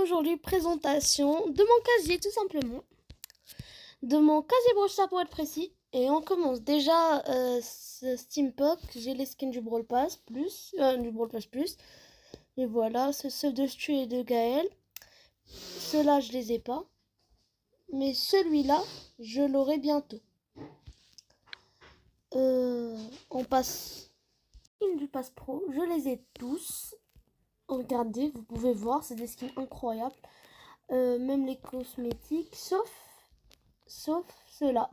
aujourd'hui, présentation de mon casier tout simplement. De mon casier Brawl Stars pour être précis. Et on commence déjà ce Steampunk. J'ai les skins du Brawl Pass plus. Et voilà, ceux de Stu et de Gaël. Ceux-là, je les ai pas. Mais celui-là, je l'aurai bientôt. On passe du Pass Pro. Je les ai tous. Regardez, vous pouvez voir, c'est des skins incroyables. Même les cosmétiques, sauf ceux-là.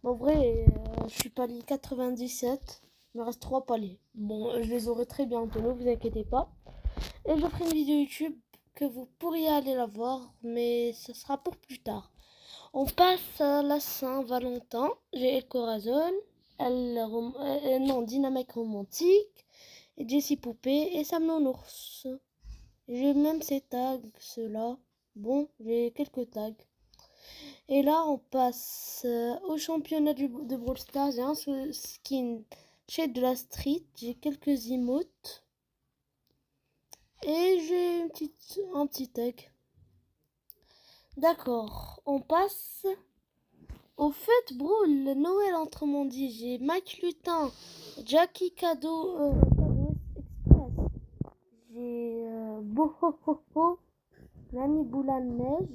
Bon, en vrai, je suis palier 97. Il me reste 3 paliers. Bon, je les aurai très bientôt, ne vous inquiétez pas. Et je ferai une vidéo YouTube que vous pourriez aller la voir, mais ce sera pour plus tard. On passe à la Saint-Valentin. J'ai El Corazon, Dynamique Romantique, et Jessie Poupée et Sam Nounours. J'ai même ces tags, ceux-là. Bon, j'ai quelques tags. Et là, on passe au championnat de Brawl Stars. J'ai un skin chez de la street. J'ai quelques emotes. Et j'ai un petit tag. D'accord. On passe au fête Brawl Noël Entremondie. J'ai Mike Lutin, Jackie Cadeau Express. J'ai Bohohoho, Nani Boula de Neige,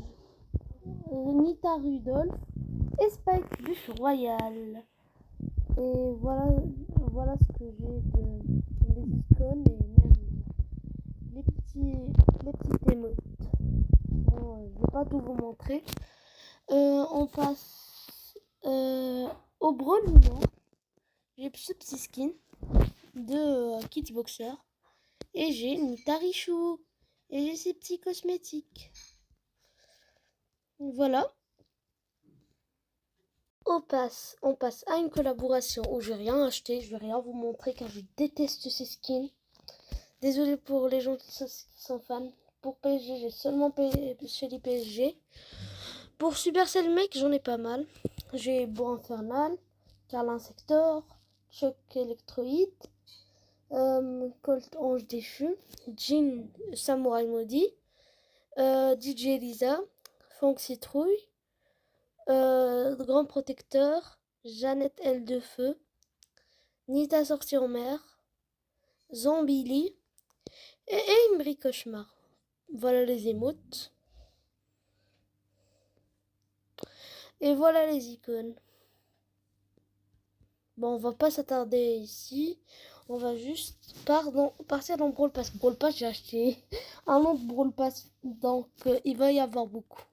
Nita Rudolph et Spike Buff Royal. Et voilà ce que j'ai de les icônes et même les petites émotes. Bon, je vais pas tout vous montrer. On passe au Brawl Mignon. J'ai ce petit skin de Kidsboxer. Et j'ai Nita Richou. Et j'ai ces petits cosmétiques. Voilà. On passe à une collaboration où je n'ai rien acheté. Je vais rien vous montrer car je déteste ces skins. Désolé pour les gens qui sont fans. Pour PSG, j'ai seulement chez les PSG. Pour Supercell Mec, j'en ai pas mal. J'ai Beau Infernal, Carl Insector, Choc Electroïde, Colt Ange Déchu, Jean Samouraï Maudit, DJ Elisa, Franck Citrouille, Grand Protecteur, Jeannette L de Feu, Nita Sortie en mer, Zambili et Emery Cauchemar. Voilà les émotes. Et voilà les icônes. Bon, on va pas s'attarder ici. On va juste partir dans Brawl Pass. Brawl Pass, j'ai acheté un autre Brawl Pass. Donc, il va y avoir beaucoup.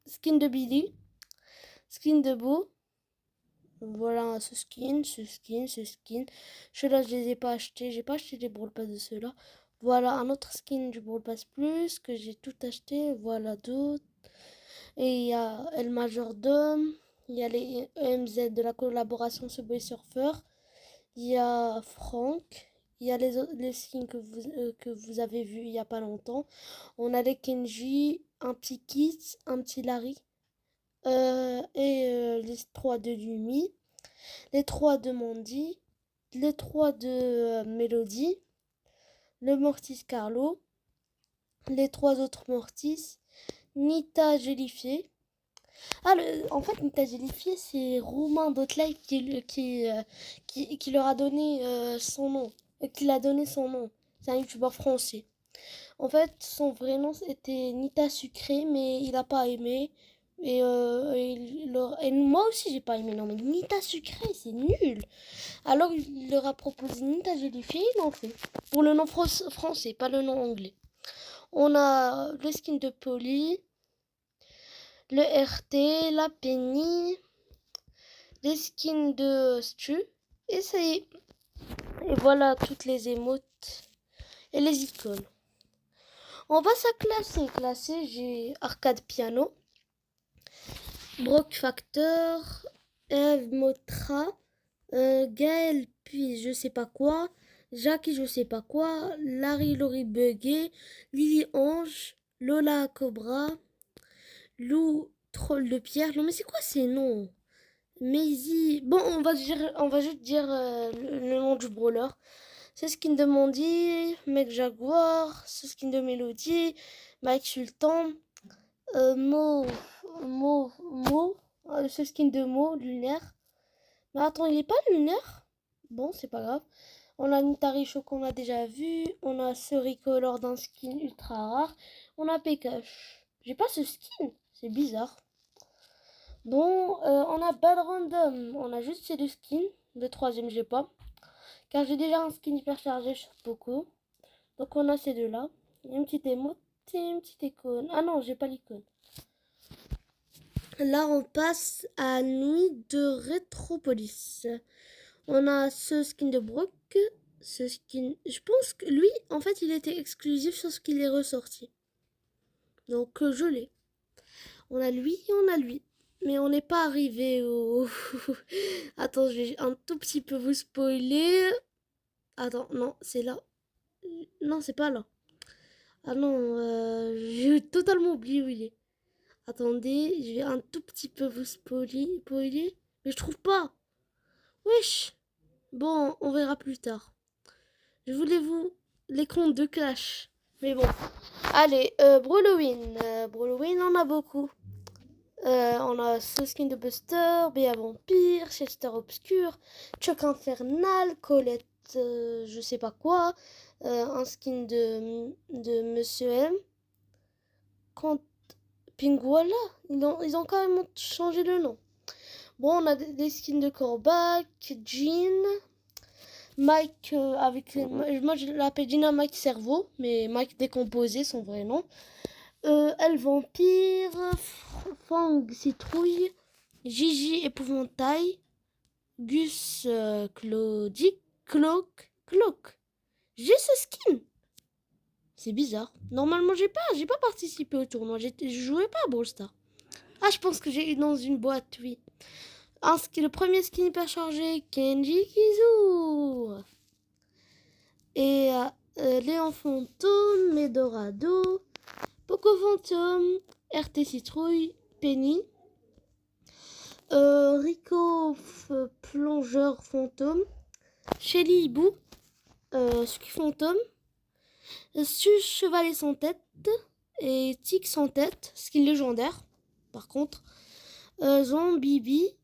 Skin de Billy. Skin de Beau. Voilà, ce skin. Ceux-là, je les ai pas achetés. J'ai pas acheté les Brawl Pass de ceux-là. Voilà, un autre skin du Brawl Pass Plus que j'ai tout acheté. Voilà d'autres. Et il y a El Majordome. Il y a les EMZ de la collaboration Subway Surfer. Il y a Franck. Il y a les skins que vous avez vus il n'y a pas longtemps. On a les Kenji, un petit Kit, un petit Larry. Les 3 de Lumi. Les 3 de Mandy. Les 3 de Melody. Le Mortis Carlo. Les 3 autres Mortis. Nita Gélifié. En fait, Nita Gélifié, c'est Romain Dotlife qui leur a donné son nom. Qui l'a donné son nom. C'est un youtubeur français. En fait, son vrai nom était Nita Sucré, mais il n'a pas aimé. Et moi aussi, j'ai pas aimé. Non, mais Nita Sucré, c'est nul. Alors, il leur a proposé Nita Gélifié, il en fait. Pour le nom français, pas le nom anglais. On a le skin de Polly. Le RT, la Penny, les skins de Stu, et ça y est. Et voilà toutes les émotes et les icônes. On va à classer, j'ai Arcade Piano, Brock Factor, Eve Motra, Gaël puis je sais pas quoi, Jackie je sais pas quoi, Larry Laurie Buggy, Lily Ange, Lola Cobra, Lou Troll de Pierre. Non mais c'est quoi ces noms? Maisie. Bon, on va juste dire le nom du brawler. C'est skin de Mandy, Mec Jaguar, ce skin de Mélodie, Mike Sultan, Mo, ce skin de Mo, lunaire. Mais attends, il est pas lunaire? Bon, c'est pas grave. On a Nitaricho qu'on a déjà vu. On a ce Ricolor d'un skin ultra rare. On a Pikachu. J'ai pas ce skin. C'est bizarre. Bon, on a Bad Random. On a juste ces deux skins. Le troisième, j'ai pas. Car j'ai déjà un skin hyper chargé sur Poco. Donc on a ces deux-là. Une petite émote et une petite icône. Ah non, j'ai pas l'icône. Là, on passe à Nuit de Rétropolis. On a ce skin de Brock. Ce skin, je pense que lui, en fait, il était exclusif sur ce qu'il est ressorti. Donc, je l'ai. On a lui et on a lui. Mais on n'est pas arrivé au... Attends, je vais un tout petit peu vous spoiler. Attends, non, c'est là. Non, c'est pas là. Ah non, j'ai totalement oublié où il est. Attendez, je vais un tout petit peu vous spoiler. Mais je trouve pas. Wesh. Bon, on verra plus tard. Je voulais vous les comptes de Clash. Mais bon. Allez, Brawloween. Brawloween, on a beaucoup. On a ce skin de Buster, Béa Vampire, Chester Obscur, Chuck Infernal, Colette, je sais pas quoi, un skin de Monsieur M. Quand Pingwalla, ils ont carrément changé le nom. Bon, on a des skins de Corbac, Jean, Mike avec... moi, je l'appelle Dynamite Cerveau, mais Mike décomposé, son vrai nom. Elle Vampire, Fang Citrouille, Gigi Épouvantail, Gus Claudic, Cloak. J'ai ce skin. C'est bizarre. Normalement, j'ai pas participé au tournoi. Je jouais pas à Brawl Stars. Ah, je pense que j'ai eu dans une boîte, oui. Le premier skin hyper chargé, Kenji Kizu. Et Léon Fantôme, Medorado, Poco Fantôme, RT Citrouille, Penny, Rico Plongeur Fantôme, Shelly Hibou, Suki Fantôme, Sus Chevalet sans tête et Tic sans tête, skin légendaire par contre, Zombibi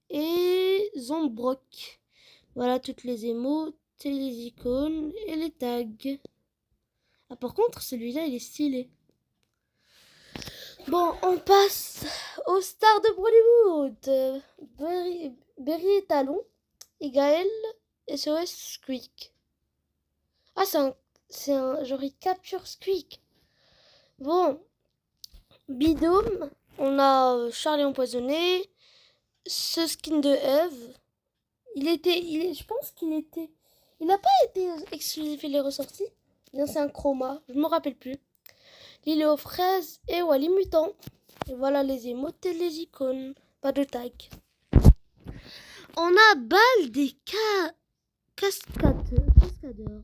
et Zombrock. Voilà toutes les émotes et les icônes et les tags. Ah par contre celui-là il est stylé. Bon, on passe aux stars de Bollywood. Berry et Talon, et Gaël, SOS Squeak. Ah, c'est un genre il capture Squeak. Bon, Bidôme, on a Charlie Empoisonné, ce skin de Eve. Je pense qu'il était... Il n'a pas été exclusif, il est ressorti. Bien, c'est un chroma, je me rappelle plus. Lily aux fraises et Wally Mutant. Et voilà les émotes et les icônes. Pas de tag. On a Bal des cascadeurs.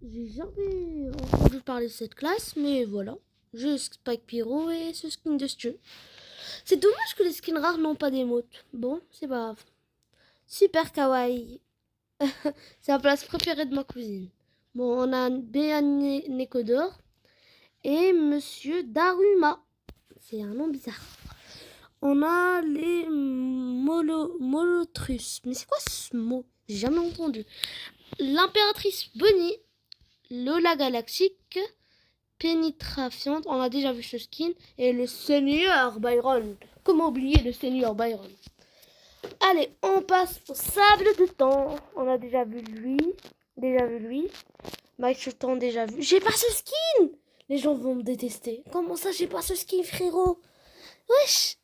J'ai jamais entendu parler de cette classe, mais voilà. J'ai Spike Pyro et ce skin de Stu. C'est dommage que les skins rares n'ont pas d'émotes. Bon, c'est pas grave. Super kawaii. C'est la place préférée de ma cousine. Bon, on a Béa Nekodor et Monsieur Daruma. C'est un nom bizarre. On a les Molotrus. Mais c'est quoi ce mot? J'ai jamais entendu. L'impératrice Bonnie. Lola Galactique. Pénétrafiante. On a déjà vu ce skin. Et le Seigneur Byron. Comment oublier le Seigneur Byron? Allez, on passe au sable de temps. On a déjà vu lui. Mike Sultan déjà vu. J'ai pas ce skin. Les gens vont me détester. Comment ça, j'ai pas ce skin, frérot? Wesh.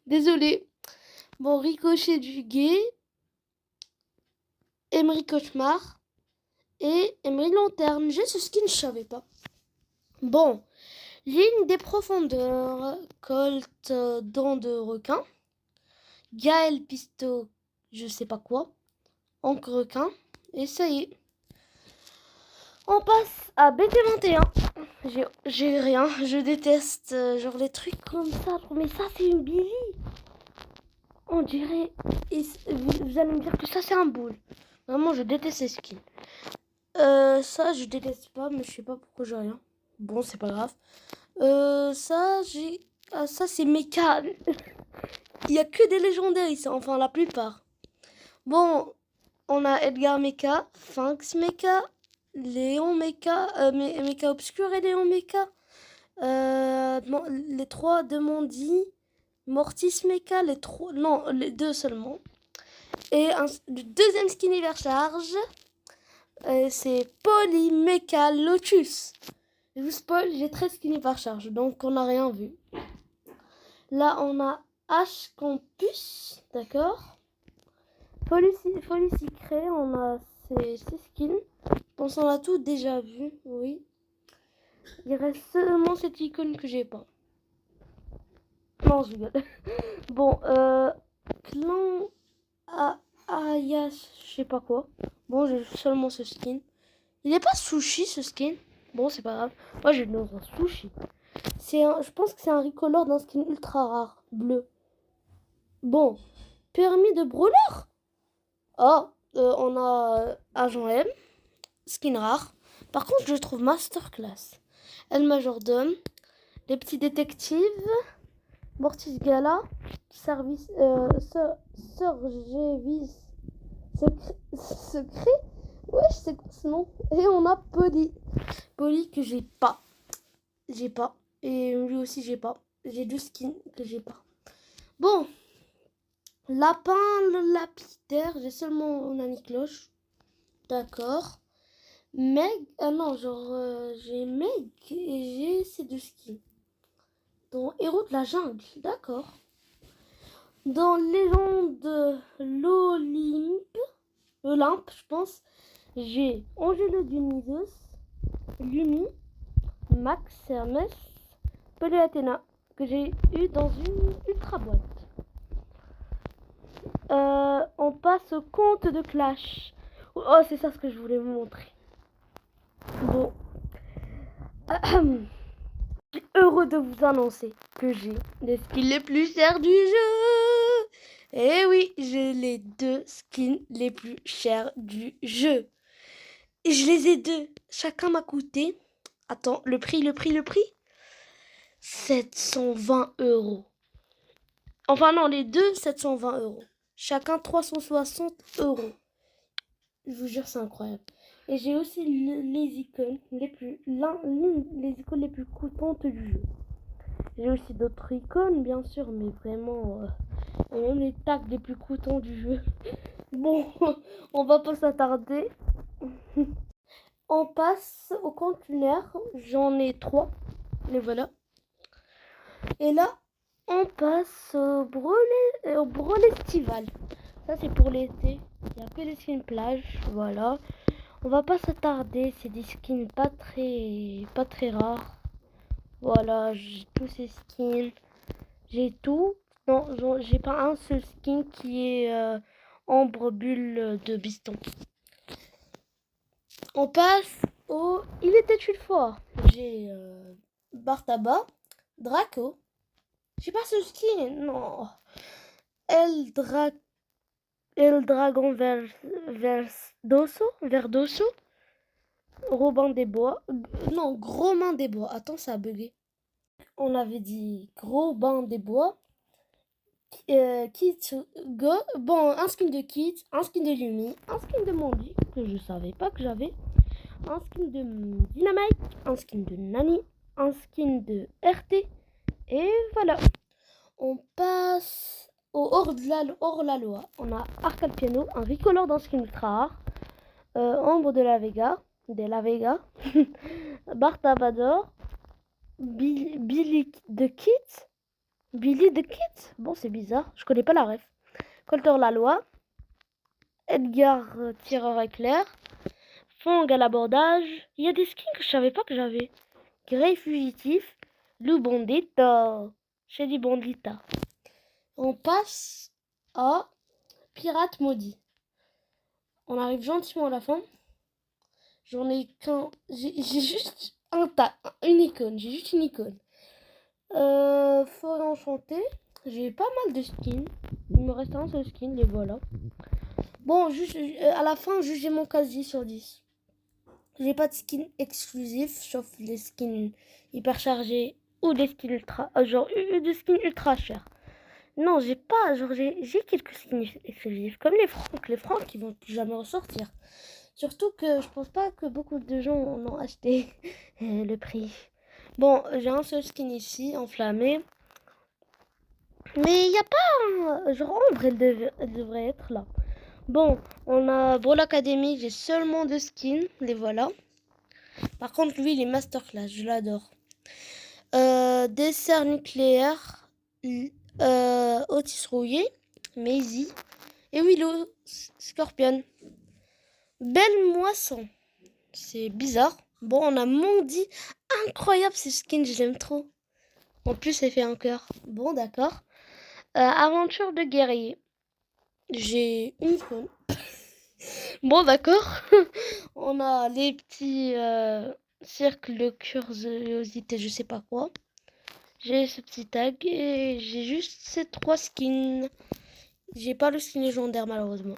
Désolé. Bon, Ricochet du Guet. Emery Cauchemar. Et Emery Lanterne. J'ai ce skin, je savais pas. Bon. Ligne des profondeurs. Colt dents de requin. Gaël Pisto, je sais pas quoi. Encre requin. Et ça y est. On passe à BT21. J'ai rien. Je déteste genre les trucs comme ça. Mais ça, c'est une Billy. On dirait... vous allez me dire que ça, c'est un boule. Vraiment, je déteste ces skins. Ça, je déteste pas, mais je sais pas pourquoi j'ai rien. Bon, c'est pas grave. Ça, c'est méca. Il y a que des légendaires ici, enfin la plupart. Bon, on a Edgar Mecha, Finks Mecha, Léon Mecha, Mecha Obscur et Léon Mecha. Les 3 de Mondi, Mortis Mecha, non, les 2 seulement. Et le deuxième skin Hypercharge, c'est Polymecha Lotus. Je vous spoil, j'ai 13 skins Hypercharge, donc on n'a rien vu. Là, on a H Campus, d'accord. Folie Secret, on a ces skins. Je pense qu'on a tout déjà vu, oui. Il reste seulement cette icône que j'ai pas. Non, je rigole. Bon, clan Ayash, je sais pas quoi. Bon, j'ai seulement ce skin. Il est pas sushi ce skin. Bon, c'est pas grave. Moi, j'ai le nom d'un sushi. Je pense que c'est un recolor d'un skin ultra rare, bleu. Bon, permis de brawler. Oh, on a Agent M, skin rare. Par contre, je trouve masterclass. El Majordome, les petits détectives, Mortis Gala, service, Surgevis, secret. Ouais, c'est quoi ce nom? Et on a Polly que j'ai pas. Et lui aussi, j'ai pas. J'ai 2 skins que j'ai pas. Bon. Lapin, le lapidaire. J'ai seulement Nani Cloche. D'accord. Meg. Ah non, genre, j'ai Meg et j'ai ces 2 skins. Dans Héros de la jungle. D'accord. Dans Légende de l'Olympe, je pense, j'ai Angelo Dionysos, Lumi, Max Hermès, Pelé Athéna, que j'ai eu dans une ultra boîte. On passe au compte de Clash. Oh, c'est ça ce que je voulais vous montrer. Bon. Je suis heureux de vous annoncer que j'ai les skins les plus chers du jeu. Et oui, j'ai les 2 skins les plus chers du jeu. Et je les ai 2. Chacun m'a coûté... Attends, le prix 720 €. Enfin non, les 2, 720 €. Chacun 360 €. Je vous jure, c'est incroyable. Et j'ai aussi les icônes les icônes les plus coûtantes du jeu. J'ai aussi d'autres icônes, bien sûr, mais vraiment... et même les tags les plus coûtants du jeu. Bon, on va pas s'attarder. On passe au compte lunaire. J'en ai 3. Les voilà. Et là, on passe au Brawl estival. Ça, c'est pour l'été. Il n'y a que des skins plage. Voilà. On va pas s'attarder. C'est des skins pas très rares. Voilà, j'ai tous ces skins. J'ai tout. Non, j'ai pas un seul skin qui est Ambre Bulle de Biston. On passe au Il était une fois. J'ai Bartaba, Draco. J'ai pas ce skin, non. El Dragon Verdoso. Robin des Bois. Non, Gros Main des Bois. Attends, ça a bugué. On avait dit Gros Bain des Bois. Kit Go. Bon, un skin de Kit, un skin de Lumi, un skin de Mandy, que je savais pas que j'avais. Un skin de Dynamite, un skin de Nani, un skin de RT. Et voilà. On passe au hors la loi. On a Arcade Piano, un recolor d'un skin ultra rare. Ombre de la Vega. Bartabador. Billy de Kit. Bon, c'est bizarre. Je connais pas la ref. Colter la loi. Edgar tireur éclair. Fong à l'abordage. Il y a des skins que je savais pas que j'avais. Grey fugitif. Lou Bandita. Shelly Bandita. On passe à Pirate maudit. On arrive gentiment à la fin. J'en ai qu'un. J'ai juste une icône. J'ai juste une icône. Forêt enchantée. J'ai pas mal de skins. Il me reste un seul skin, les voilà. Bon, juste à la fin, jugez mon casier sur 10. J'ai pas de skin exclusif, sauf les skins hyper chargés ou des skins ultra, genre des skins ultra chers. Non, j'ai pas, genre j'ai quelques skins exclusifs, comme les francs qui vont jamais ressortir. Surtout que je pense pas que beaucoup de gens en ont acheté le prix. Bon, j'ai un seul skin ici, enflammé. Mais il y a pas genre Ombre, elle devrait être là. Bon, on a Brawl Academy, j'ai seulement 2 skins, les voilà. Par contre, lui, il est masterclass, je l'adore. Dessert nucléaire, Otis rouillé, Maisie et Willow Scorpion. Belle moisson. C'est bizarre. Bon, on a Mondi. Incroyable, ce skin, je l'aime trop. En plus, elle fait un cœur. Bon, d'accord. Aventure de guerrier. J'ai une icône. Bon, d'accord. On a les petits cercles de curiosité, je sais pas quoi. J'ai ce petit tag et j'ai juste ces 3 skins. J'ai pas le skin légendaire malheureusement.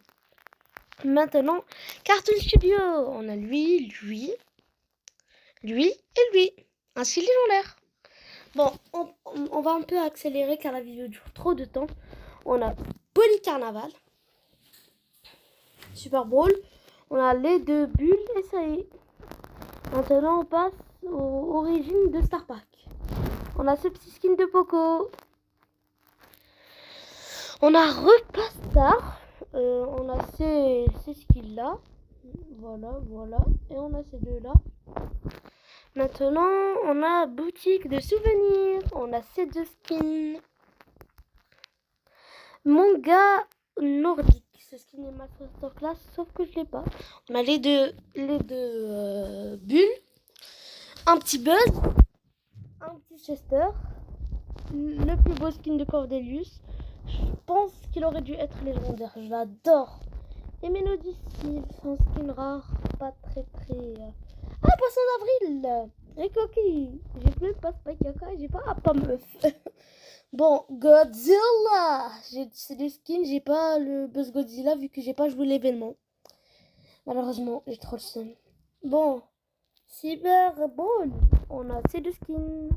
Maintenant, Cartoon Studio. On a lui et lui. Un skin légendaire. Bon, on va un peu accélérer car la vidéo dure trop de temps. On a Polycarnaval. Super Brawl. On a les 2 bulles et ça y est. Maintenant, on passe aux origines de Star Park. On a ce petit skin de Poco. On a Repastar. On a ces skins là. Voilà. Et on a ces 2 là. Maintenant, on a boutique de souvenirs. On a ces 2 skins. Manga nordique. Ce skin est masterclass, sauf que je l'ai pas. On a les deux bulles. Un petit Buzz. Un petit Chester. Le plus beau skin de Cordelius. Je pense qu'il aurait dû être légendaire. Je l'adore. Et Mélodie Sylve, un skin rare. Pas très. Ah, Poisson d'avril. Et coquille. J'ai même pas Spike Kaka et j'ai pas pas meuf. Bon, Godzilla. C'est des skins. J'ai pas le Buzz Godzilla vu que j'ai pas joué l'événement. Malheureusement, j'ai trop le seum. Bon, Cyber Ball. On a ces 2 skins.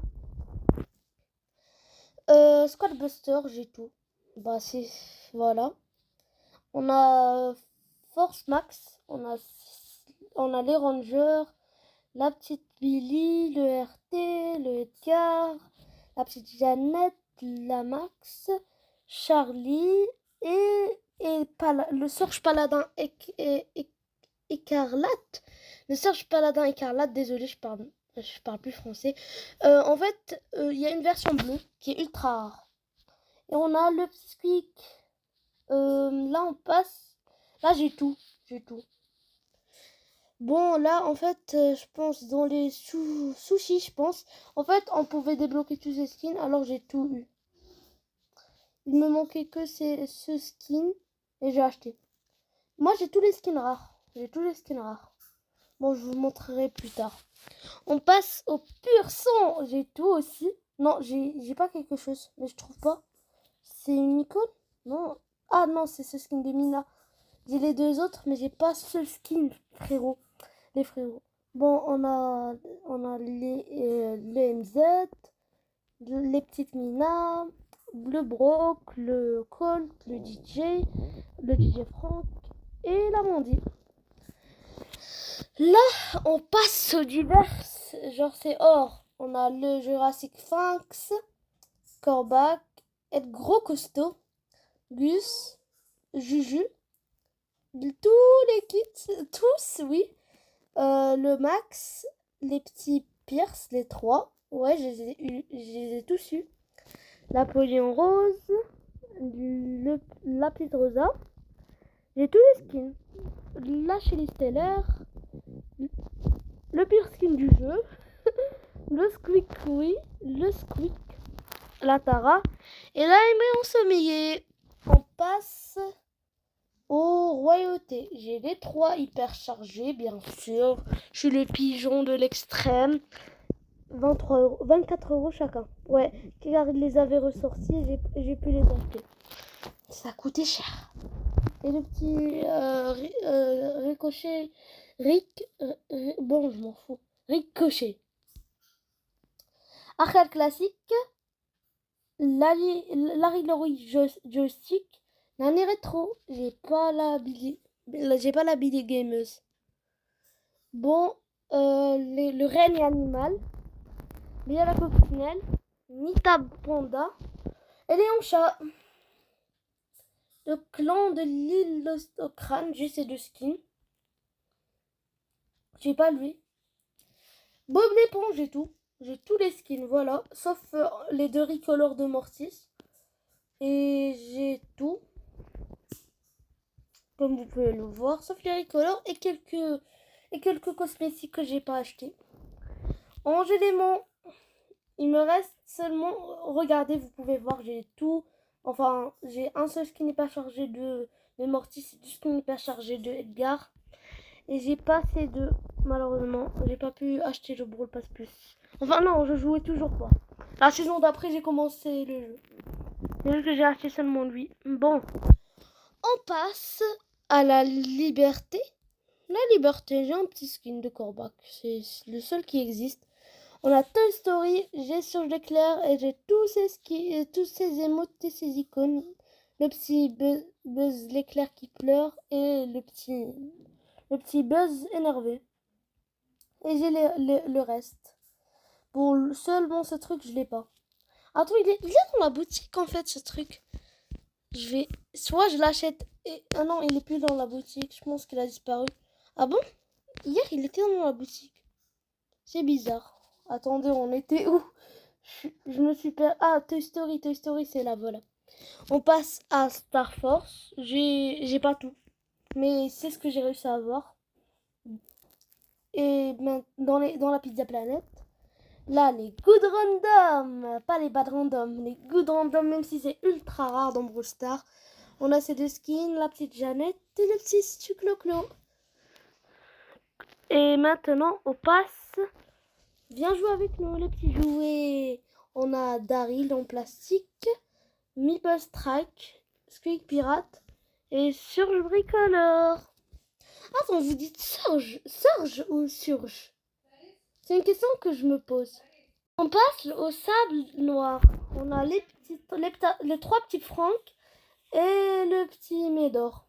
Squad Buster, j'ai tout. Bah, c'est. Voilà. On a Force Max. On a les Rangers. La petite Billy. Le RT. Le Edgar. La petite Jeannette. La Max. Charlie. Et le Sorge Paladin écarlate. Le Sorge Paladin écarlate. Désolé, je parle plus français. En fait, il y a une version bleue qui est ultra rare. Et on a le petit Squeak. Là, on passe. Là, j'ai tout. Bon, là, en fait, je pense dans les sushis, je pense. En fait, on pouvait débloquer tous ces skins, alors j'ai tout eu. Il me manquait que ce skin et j'ai acheté. Moi, j'ai tous les skins rares. Bon, je vous montrerai plus tard. On passe au pur sang. J'ai tout aussi. Non, j'ai pas quelque chose, mais je trouve pas. C'est une icône? Non. Ah non, c'est ce skin de Mina. J'ai les 2 autres, mais j'ai pas ce skin, frérot. Les frérots. Bon, on a les MZ, les petites Mina, le Brock, le Colt, le DJ Frank et la Mandy. Là, on passe aux divers. Genre, c'est or. On a le Jurassic Sphinx, Corbac, être gros costaud, Gus, Juju, tous les kits, tous, oui. Le Max, les petits Pierce, les 3. Ouais, je les ai tous eus. Napoléon Rose, la petite Rosa. J'ai tous les skins. La Shelly Stellar, le pire skin du jeu, le Squeak, la Tara et la Aimé ensommeillé. On passe aux royautés. J'ai les 3 hyper chargés, bien sûr. Je suis le pigeon de l'extrême. 24 € chacun. Ouais, car ils les avaient ressortis et j'ai pu les acheter. Ça a coûté cher. Et le petit ricochet Bon, je m'en fous. Ricochet. Arcade classique. Larry Laurie joystick. Nani rétro. J'ai pas la Billy Gameuse. Bon, le règne animal. Bien la coccinelle. Nita Panda. Et Léon Chat. Le clan de l'île au crâne. J'ai ces 2 skins. J'ai pas lui. Bob l'éponge, j'ai tout. J'ai tous les skins, voilà. Sauf les 2 Ricolores de Mortis. Et j'ai tout. Comme vous pouvez le voir. Sauf les Ricolores et quelques cosmétiques que j'ai pas achetés. En éléments, il me reste seulement... Regardez, vous pouvez voir, j'ai tout. Enfin, j'ai un seul skin n'est pas chargé de Mortis. Et 2 skins n'est pas chargé de Edgar. Et j'ai pas ces 2. Malheureusement, j'ai pas pu acheter le Brawl Pass Plus. Enfin non, je jouais toujours pas. La saison d'après, j'ai commencé le jeu. C'est juste que j'ai acheté seulement lui. Bon, on passe à la liberté. La liberté, j'ai un petit skin de Corbac. C'est le seul qui existe. On a Toy Story, j'ai Surge d'éclair et j'ai tous ces skins, tous ces émotes et ces icônes. Le petit Buzz l'éclair qui pleure et le petit Buzz énervé. Et j'ai le reste. Bon, seulement ce truc, je l'ai pas. Attends, il est dans la boutique en fait, ce truc. Soit je l'achète et... Ah non, il est plus dans la boutique. Je pense qu'il a disparu. Ah bon? Hier, il était dans la boutique. C'est bizarre. Attendez, on était où? Je me suis perdu. Ah, Toy Story, c'est là, voilà. On passe à Star Force. J'ai pas tout. Mais c'est ce que j'ai réussi à avoir. Et dans la Pizza Planet, là, les good random, pas les bad random, les good random, même si c'est ultra rare dans Brawl Stars. On a ces 2 skins, la petite Jeannette et le petit Stuclo-Clo. Et maintenant, on passe. Viens jouer avec nous, les petits jouets. On a Daryl en plastique, Meeple Strike, Squeak Pirate et Surge Bricoleur. Attends, vous dites Surge ou Surge? C'est une question que je me pose. On passe au sable noir. On a les 3 petits Franck et le petit Médor.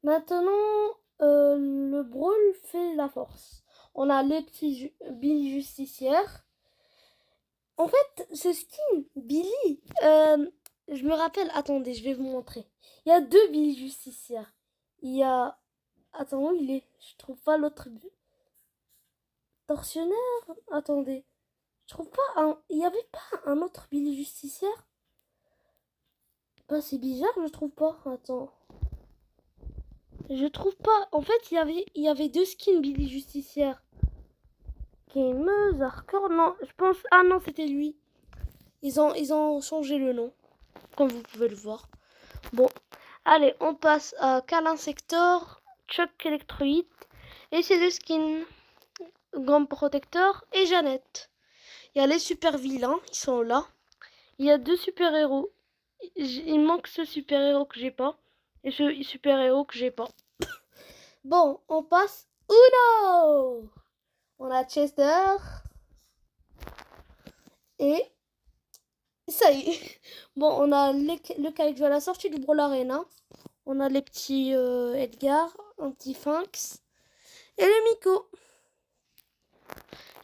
Maintenant, le Brawl fait la force. On a les petits Billy Justicière. En fait, ce skin, Billy, je me rappelle, attendez, je vais vous montrer. Il y a 2 Billy Justicières. Il y a... Attends, où il est? Je trouve pas l'autre... Tortionnaire? Attendez. Je trouve pas un... Il y avait pas un autre Billy Justicière? Bah, c'est bizarre, je trouve pas. Attends. Je trouve pas. En fait, il y avait 2 skins Billy Justicière. Gameuse, Hardcore, non, je pense... Ah non, c'était lui. Ils ont changé le nom, comme vous pouvez le voir. Bon, allez, on passe à Câlin Sector, Chuck Electroid, et c'est 2 skins. Grand Protecteur et Jeannette. Il y a les super vilains, ils sont là. Il y a 2 super héros. Il manque ce super héros que j'ai pas. Et ce super héros que j'ai pas. Bon, on passe Uno. On a Chester. Et ça y est. Bon, on a le Kaiju à la sortie du Brawl Arena. On a les petits Edgar, un petit Finks. Et le Miko.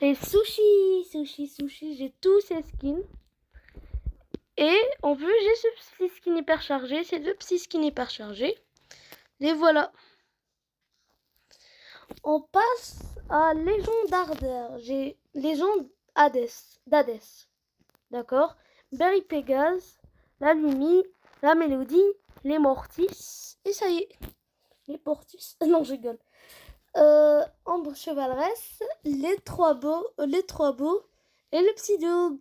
Et Sushi, j'ai tous ces skins. Et en plus, j'ai ce petit skin hyper chargé, ces 2 petits skins hyper chargés. Les voilà. On passe à Légion d'Ardeur. J'ai Légion d'Hadès. D'accord? Berry Pégase, la Lumi, la Mélodie, les Mortis. Et ça y est. Les Mortis. Non, je rigole. Ambre Chevaleresse, les trois beaux et le petit dog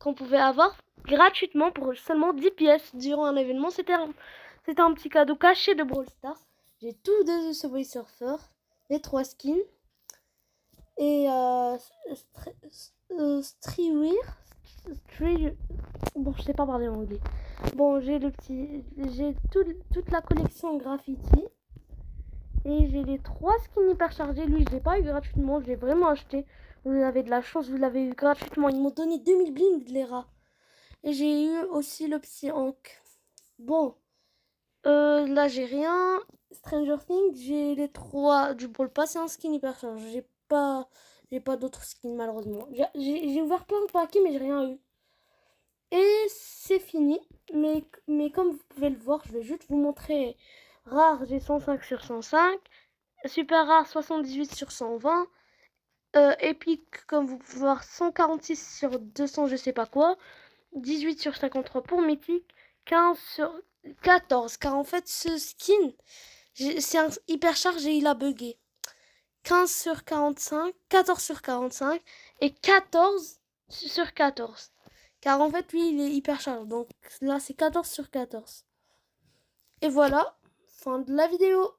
qu'on pouvait avoir gratuitement pour seulement 10 pièces durant un événement. C'était un petit cadeau caché de Brawl Stars. J'ai tout de Subway Surfer, les 3 skins et bon, je sais pas parler anglais. Bon, j'ai toute la collection graffiti Et j'ai les 3 skins hyper chargés. Lui, je l'ai pas eu gratuitement, je l'ai vraiment acheté. Vous avez de la chance, vous l'avez eu gratuitement. Ils m'ont donné 2000 bling, les rats. Et j'ai eu aussi le psy Hank. Bon, là j'ai rien. Stranger Things, j'ai les 3 du Brawl Pass et un skin hyper chargé. J'ai pas d'autres skins malheureusement. J'ai ouvert plein de paquets mais j'ai rien eu. Et c'est fini. Mais comme vous pouvez le voir, je vais juste vous montrer. Rare, j'ai 105 sur 105. Super rare, 78 sur 120. Épique, comme vous pouvez voir, 146 sur 200, je sais pas quoi. 18 sur 53 pour mythique. 15 sur 14. Car en fait, ce skin, c'est un hyper charge et il a bugué. 15 sur 45, 14 sur 45 et 14 sur 14. Car en fait, lui, il est hyper charge. Donc là, c'est 14 sur 14. Et voilà, fin de la vidéo.